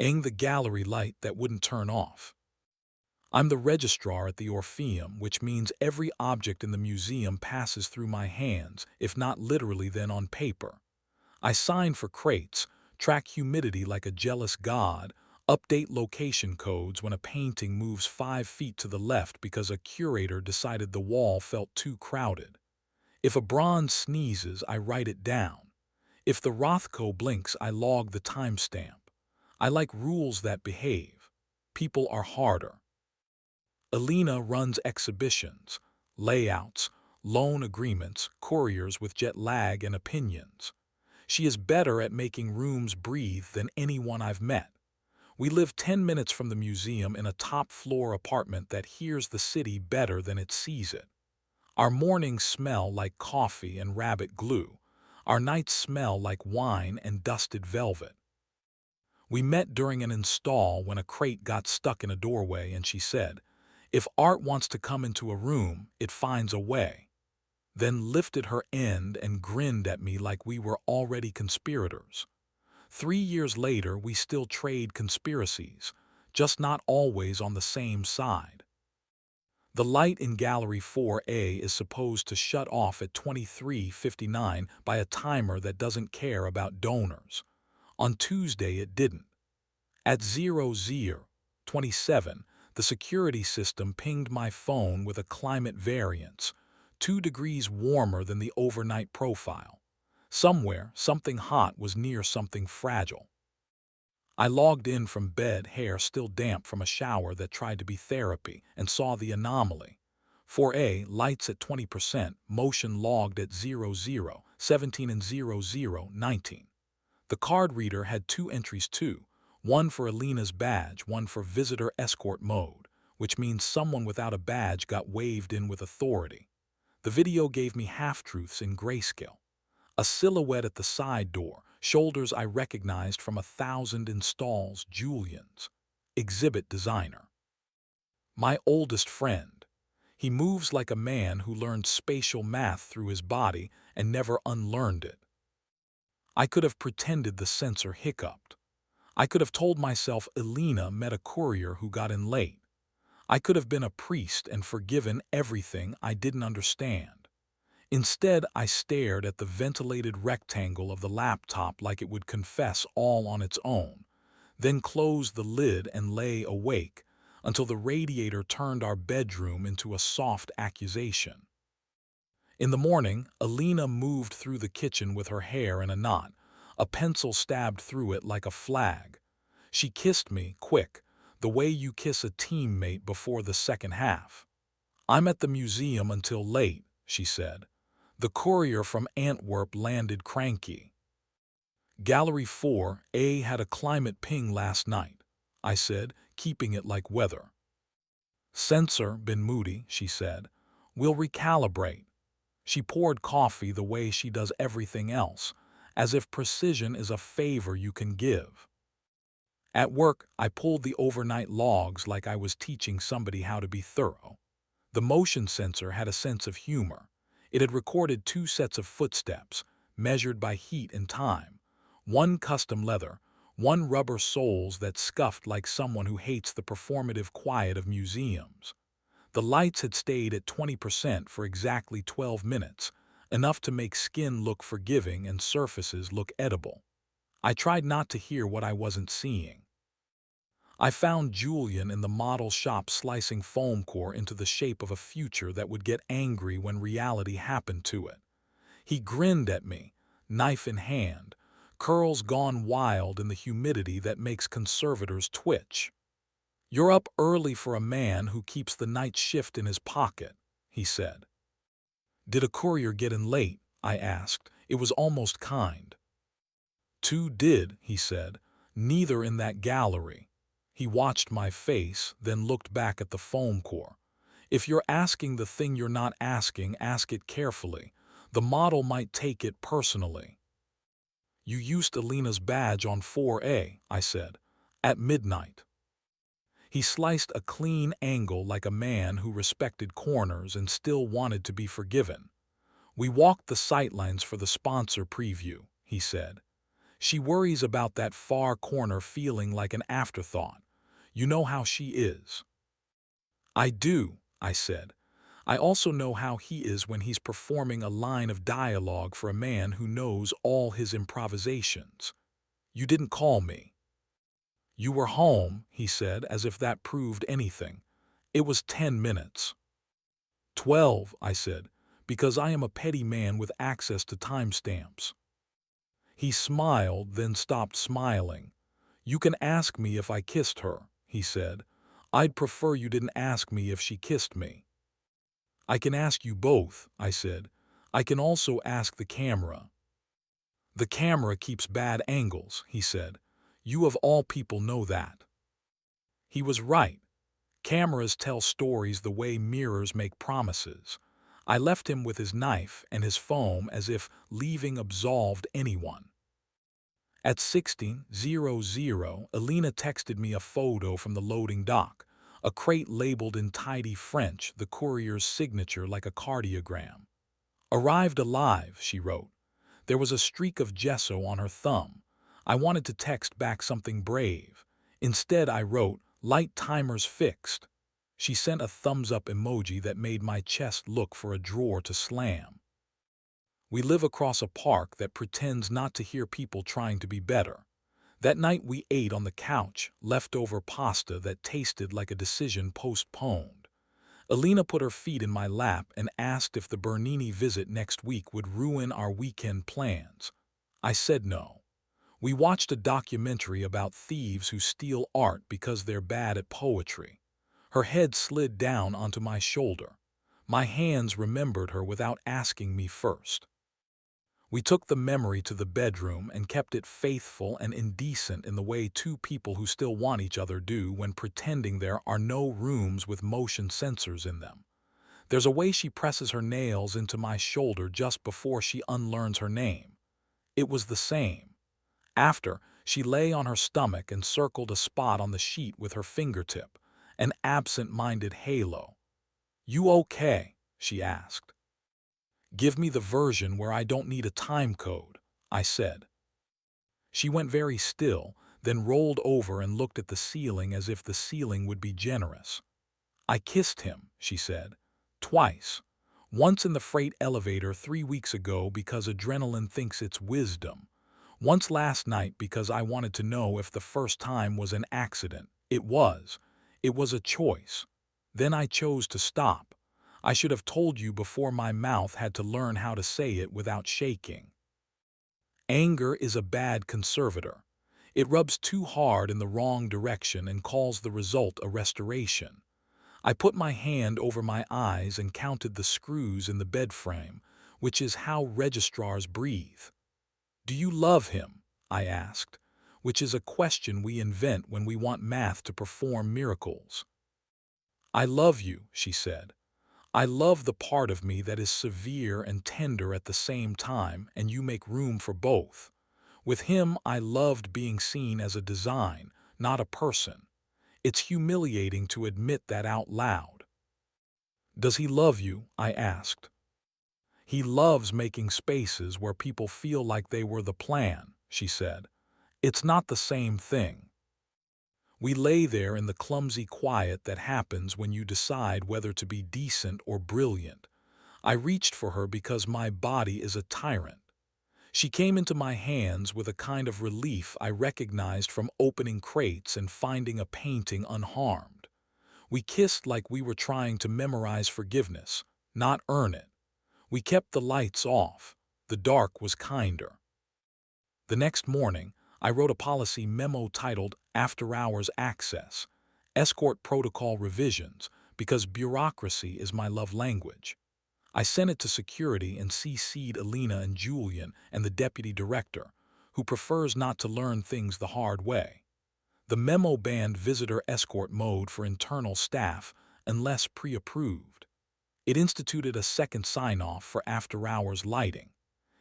the gallery light that wouldn't turn off. I'm the registrar at the Orpheum, which means every object in the museum passes through my hands, if not literally then on paper. I sign for crates, track humidity like a jealous god, update location codes when a painting moves 5 feet to the left because a curator decided the wall felt too crowded. If a bronze sneezes, I write it down. If the Rothko blinks, I log the timestamp. I like rules that behave. People are harder. Elena runs exhibitions, layouts, loan agreements, couriers with jet lag and opinions. She is better at making rooms breathe than anyone I've met. We live 10 minutes from the museum in a top-floor apartment that hears the city better than it sees it. Our mornings smell like coffee and rabbit glue. Our nights smell like wine and dusted velvet. We met during an install when a crate got stuck in a doorway and she said, "If art wants to come into a room, it finds a way." Then lifted her end and grinned at me like we were already conspirators. 3 years later, we still trade conspiracies, just not always on the same side. The light in Gallery 4A is supposed to shut off at 23:59 by a timer that doesn't care about donors. On Tuesday, it didn't. At 00:27, the security system pinged my phone with a climate variance, 2 degrees warmer than the overnight profile. Somewhere, something hot was near something fragile. I logged in from bed, hair still damp from a shower that tried to be therapy, and saw the anomaly. 4A, lights at 20%, motion logged at 00:17 and 00:19. The card reader had 2 entries too, one for Elena's badge, one for visitor escort mode, which means someone without a badge got waved in with authority. The video gave me half-truths in grayscale. A silhouette at the side door, shoulders I recognized from 1,000 installs, Julian's. Exhibit designer. My oldest friend. He moves like a man who learned spatial math through his body and never unlearned it. I could have pretended the sensor hiccuped. I could have told myself Elena met a courier who got in late. I could have been a priest and forgiven everything I didn't understand. Instead, I stared at the ventilated rectangle of the laptop like it would confess all on its own, then closed the lid and lay awake until the radiator turned our bedroom into a soft accusation. In the morning, Elena moved through the kitchen with her hair in a knot, a pencil stabbed through it like a flag. She kissed me, quick, the way you kiss a teammate before the second half. "I'm at the museum until late," she said. "The courier from Antwerp landed cranky." Gallery 4A had a climate ping last night, I said, keeping it like weather. "Sensor been moody," she said. "We'll recalibrate." She poured coffee the way she does everything else, as if precision is a favor you can give. At work, I pulled the overnight logs like I was teaching somebody how to be thorough. The motion sensor had a sense of humor. It had recorded 2 sets of footsteps, measured by heat and time. One custom leather, one rubber soles that scuffed like someone who hates the performative quiet of museums. The lights had stayed at 20% for exactly 12 minutes, enough to make skin look forgiving and surfaces look edible. I tried not to hear what I wasn't seeing. I found Julian in the model shop slicing foam core into the shape of a future that would get angry when reality happened to it. He grinned at me, knife in hand, curls gone wild in the humidity that makes conservators twitch. "You're up early for a man who keeps the night shift in his pocket," he said. "Did a courier get in late?" I asked. It was almost kind. "2 did," he said. "Neither in that gallery." He watched my face, then looked back at the foam core. "If you're asking the thing you're not asking, ask it carefully. The model might take it personally." "You used Elena's badge on 4A, I said. "At midnight." He sliced a clean angle like a man who respected corners and still wanted to be forgiven. "We walked the sightlines for the sponsor preview," he said. She worries about that far corner feeling like an afterthought. You know how she is." "I do," I said. "I also know how he is when he's performing a line of dialogue for a man who knows all his improvisations. You didn't call me." "You were home," he said, as if that proved anything. "It was 10 minutes." 12, I said, because I am a petty man with access to timestamps. He smiled, then stopped smiling. "You can ask me if I kissed her," he said. "I'd prefer you didn't ask me if she kissed me." "I can ask you both," I said. "I can also ask the camera." "The camera keeps bad angles," he said. "You of all people know that." He was right. Cameras tell stories the way mirrors make promises. I left him with his knife and his foam as if leaving absolved anyone. At 16:00, Elena texted me a photo from the loading dock, a crate labeled in tidy French, the courier's signature like a cardiogram. "Arrived alive," she wrote. There was a streak of gesso on her thumb. I wanted to text back something brave. Instead, I wrote, "Light timers fixed." She sent a thumbs-up emoji that made my chest look for a drawer to slam. We live across a park that pretends not to hear people trying to be better. That night we ate on the couch, leftover pasta that tasted like a decision postponed. Elena put her feet in my lap and asked if the Bernini visit next week would ruin our weekend plans. I said no. We watched a documentary about thieves who steal art because they're bad at poetry. Her head slid down onto my shoulder. My hands remembered her without asking me first. We took the memory to the bedroom and kept it faithful and indecent in the way two people who still want each other do when pretending there are no rooms with motion sensors in them. There's a way she presses her nails into my shoulder just before she unlearns her name. It was the same. After, she lay on her stomach and circled a spot on the sheet with her fingertip, an absent-minded halo. "You okay?" she asked. "Give me the version where I don't need a time code," I said. She went very still, then rolled over and looked at the ceiling as if the ceiling would be generous. "I kissed him," she said. "Twice. Once in the freight elevator 3 weeks ago because adrenaline thinks it's wisdom. Once last night because I wanted to know if the first time was an accident. It was. It was a choice. Then I chose to stop. I should have told you before my mouth had to learn how to say it without shaking. Anger is a bad conservator. It rubs too hard in the wrong direction and calls the result a restoration. I put my hand over my eyes and counted the screws in the bed frame, which is how registrars breathe. "Do you love him?" I asked, which is a question we invent when we want math to perform miracles. "I love you," she said. "I love the part of me that is severe and tender at the same time, and you make room for both. With him, I loved being seen as a design, not a person. It's humiliating to admit that out loud." "Does he love you?" I asked. "He loves making spaces where people feel like they were the plan," she said. "It's not the same thing." We lay there in the clumsy quiet that happens when you decide whether to be decent or brilliant. I reached for her because my body is a tyrant. She came into my hands with a kind of relief I recognized from opening crates and finding a painting unharmed. We kissed like we were trying to memorize forgiveness, not earn it. We kept the lights off. The dark was kinder. The next morning, I wrote a policy memo titled After Hours Access, Escort Protocol Revisions, because bureaucracy is my love language. I sent it to security and CC'd Elena and Julian and the deputy director, who prefers not to learn things the hard way. The memo banned visitor escort mode for internal staff unless pre-approved. It instituted a second sign-off for after-hours lighting.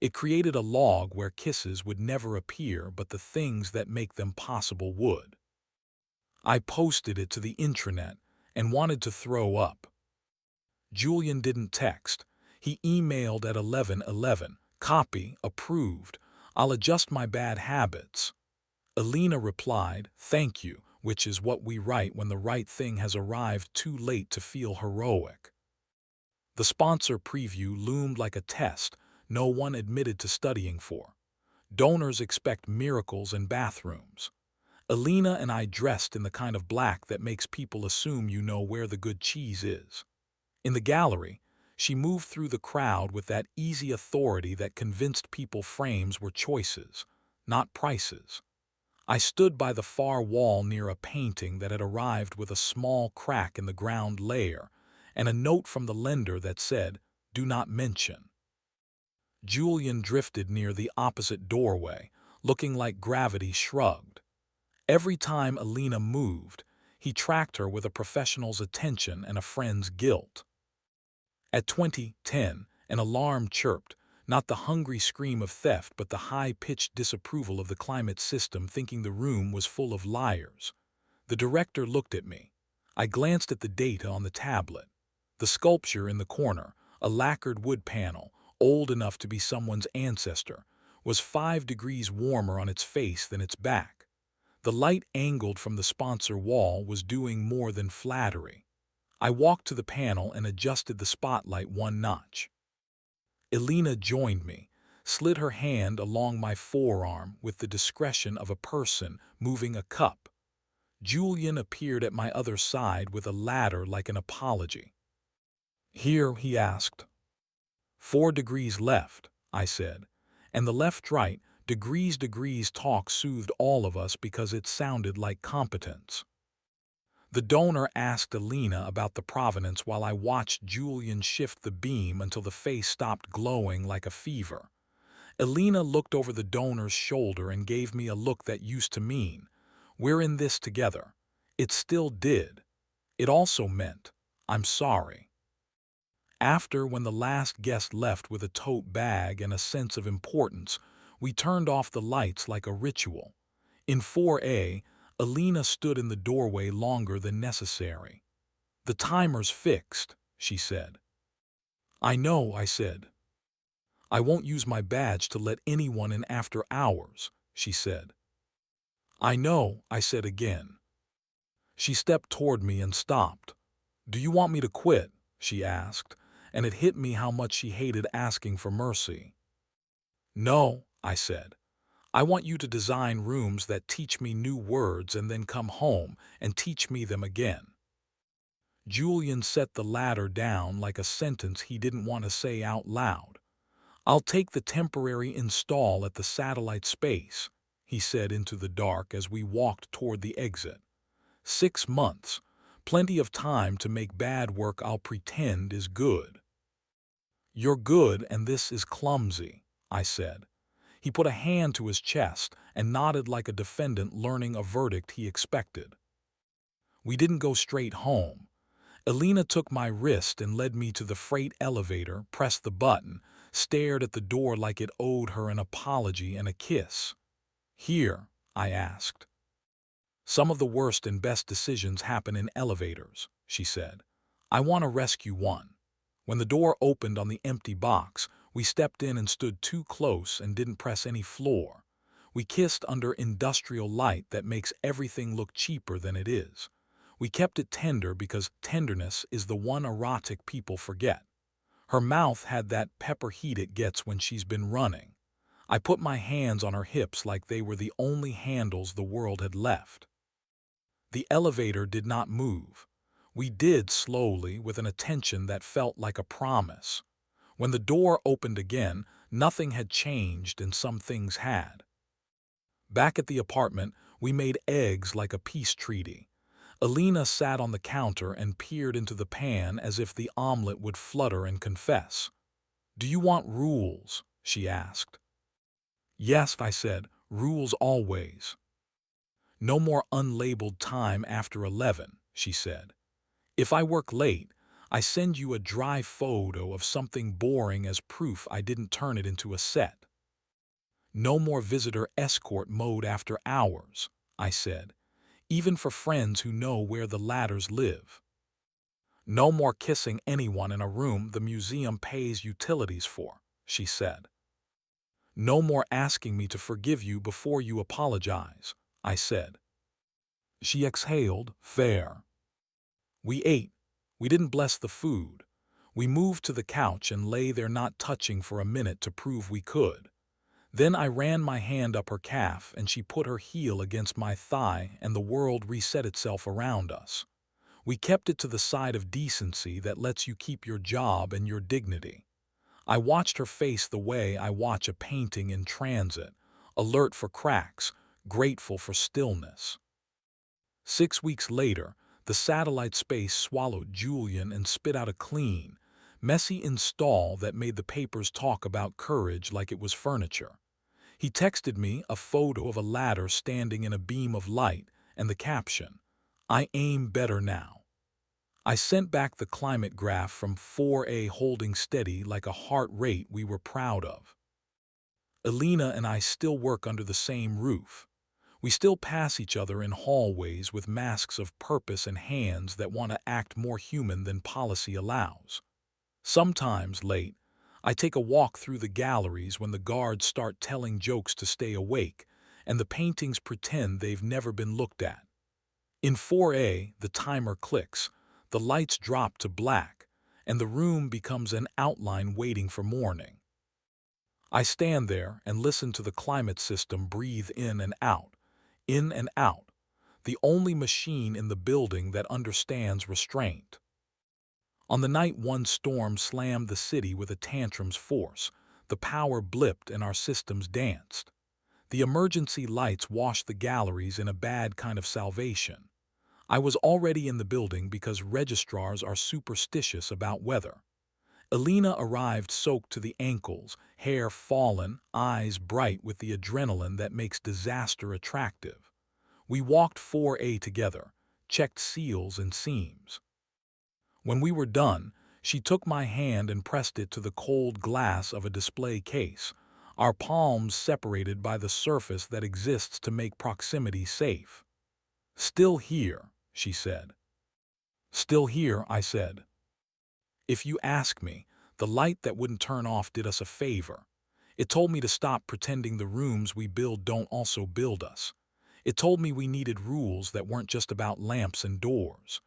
It created a log where kisses would never appear, but the things that make them possible would. I posted it to the intranet and wanted to throw up. Julian didn't text. He emailed at 11:11, copy, approved. I'll adjust my bad habits." Elena replied, "Thank you," which is what we write when the right thing has arrived too late to feel heroic. The sponsor preview loomed like a test no one admitted to studying for. Donors expect miracles in bathrooms. Elena and I dressed in the kind of black that makes people assume you know where the good cheese is. In the gallery, she moved through the crowd with that easy authority that convinced people frames were choices, not prices. I stood by the far wall near a painting that had arrived with a small crack in the ground layer and a note from the lender that said, "Do not mention." Julian drifted near the opposite doorway, looking like gravity shrugged. Every time Elena moved, he tracked her with a professional's attention and a friend's guilt. At 20:10, an alarm chirped, not the hungry scream of theft but the high-pitched disapproval of the climate system, thinking the room was full of liars. The director looked at me. I glanced at the data on the tablet. The sculpture in the corner, a lacquered wood panel, old enough to be someone's ancestor, was 5 degrees warmer on its face than its back. The light angled from the sponsor wall was doing more than flattery. I walked to the panel and adjusted the spotlight one notch. Elena joined me, slid her hand along my forearm with the discretion of a person moving a cup. Julian appeared at my other side with a ladder like an apology. "Here," he asked. 4 degrees left, I said, and the left-right, degrees talk soothed all of us because it sounded like competence. The donor asked Elena about the provenance while I watched Julian shift the beam until the face stopped glowing like a fever. Elena looked over the donor's shoulder and gave me a look that used to mean, "We're in this together." It still did. It also meant, "I'm sorry." After, when the last guest left with a tote bag and a sense of importance, we turned off the lights like a ritual. In 4A, Elena stood in the doorway longer than necessary. "The timer's fixed," she said. "I know," I said. "I won't use my badge to let anyone in after hours," she said. "I know," I said again. She stepped toward me and stopped. "Do you want me to quit?" she asked, and it hit me how much she hated asking for mercy. "No," I said. "I want you to design rooms that teach me new words and then come home and teach me them again." Julian set the ladder down like a sentence he didn't want to say out loud. "I'll take the temporary install at the satellite space," he said into the dark as we walked toward the exit. 6 months. Plenty of time to make bad work I'll pretend is good. "You're good and this is clumsy," I said. He put a hand to his chest and nodded like a defendant learning a verdict he expected. We didn't go straight home. Elena took my wrist and led me to the freight elevator, pressed the button, stared at the door like it owed her an apology and a kiss. "Here?" I asked. "Some of the worst and best decisions happen in elevators," she said. "I want to rescue one." When the door opened on the empty box, we stepped in and stood too close and didn't press any floor. We kissed under industrial light that makes everything look cheaper than it is. We kept it tender because tenderness is the one erotic people forget. Her mouth had that pepper heat it gets when she's been running. I put my hands on her hips like they were the only handles the world had left. The elevator did not move. We did slowly, with an attention that felt like a promise. When the door opened again, nothing had changed and some things had. Back at the apartment, we made eggs like a peace treaty. Elena sat on the counter and peered into the pan as if the omelet would flutter and confess. "Do you want rules?" she asked. "Yes," I said, "rules always." "No more unlabeled time after 11, she said. "If I work late, I send you a dry photo of something boring as proof I didn't turn it into a set." "No more visitor escort mode after hours," I said, "even for friends who know where the ladders live." "No more kissing anyone in a room the museum pays utilities for," she said. No more asking me to forgive you before you apologize, I said. She exhaled, fair. We ate. We didn't bless the food. We moved to the couch and lay there not touching for a minute to prove we could. Then I ran my hand up her calf and she put her heel against my thigh and the world reset itself around us. We kept it to the side of decency that lets you keep your job and your dignity. I watched her face the way I watch a painting in transit, alert for cracks, grateful for stillness. 6 weeks later, the satellite space swallowed Julian and spit out a clean, messy install that made the papers talk about courage like it was furniture. He texted me a photo of a ladder standing in a beam of light and the caption, "I aim better now." I sent back the climate graph from 4A holding steady like a heart rate we were proud of. Elena and I still work under the same roof. We still pass each other in hallways with masks of purpose and hands that want to act more human than policy allows. Sometimes, late, I take a walk through the galleries when the guards start telling jokes to stay awake, and the paintings pretend they've never been looked at. In 4A, the timer clicks, the lights drop to black, and the room becomes an outline waiting for morning. I stand there and listen to the climate system breathe in and out, the only machine in the building that understands restraint. On the night one storm slammed the city with a tantrum's force, the power blipped and our systems danced. The emergency lights washed the galleries in a bad kind of salvation. I was already in the building because registrars are superstitious about weather. Elena arrived soaked to the ankles, hair fallen, eyes bright with the adrenaline that makes disaster attractive. We walked 4A together, checked seals and seams. When we were done, she took my hand and pressed it to the cold glass of a display case, our palms separated by the surface that exists to make proximity safe. "Still here," she said. "Still here," I said. If you ask me, the light that wouldn't turn off did us a favor. It told me to stop pretending the rooms we build don't also build us. It told me we needed rules that weren't just about lamps and doors.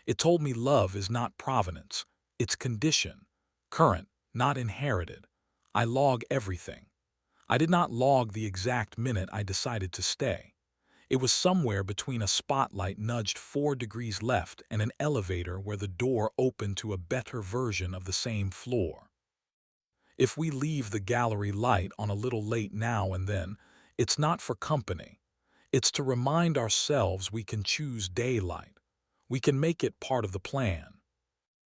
It told me love is not provenance, it's condition, current, not inherited. I log everything. I did not log the exact minute I decided to stay. It was somewhere between a spotlight nudged 4 degrees left and an elevator where the door opened to a better version of the same floor. If we leave the gallery light on a little late now and then, it's not for company. It's to remind ourselves we can choose daylight. We can make it part of the plan.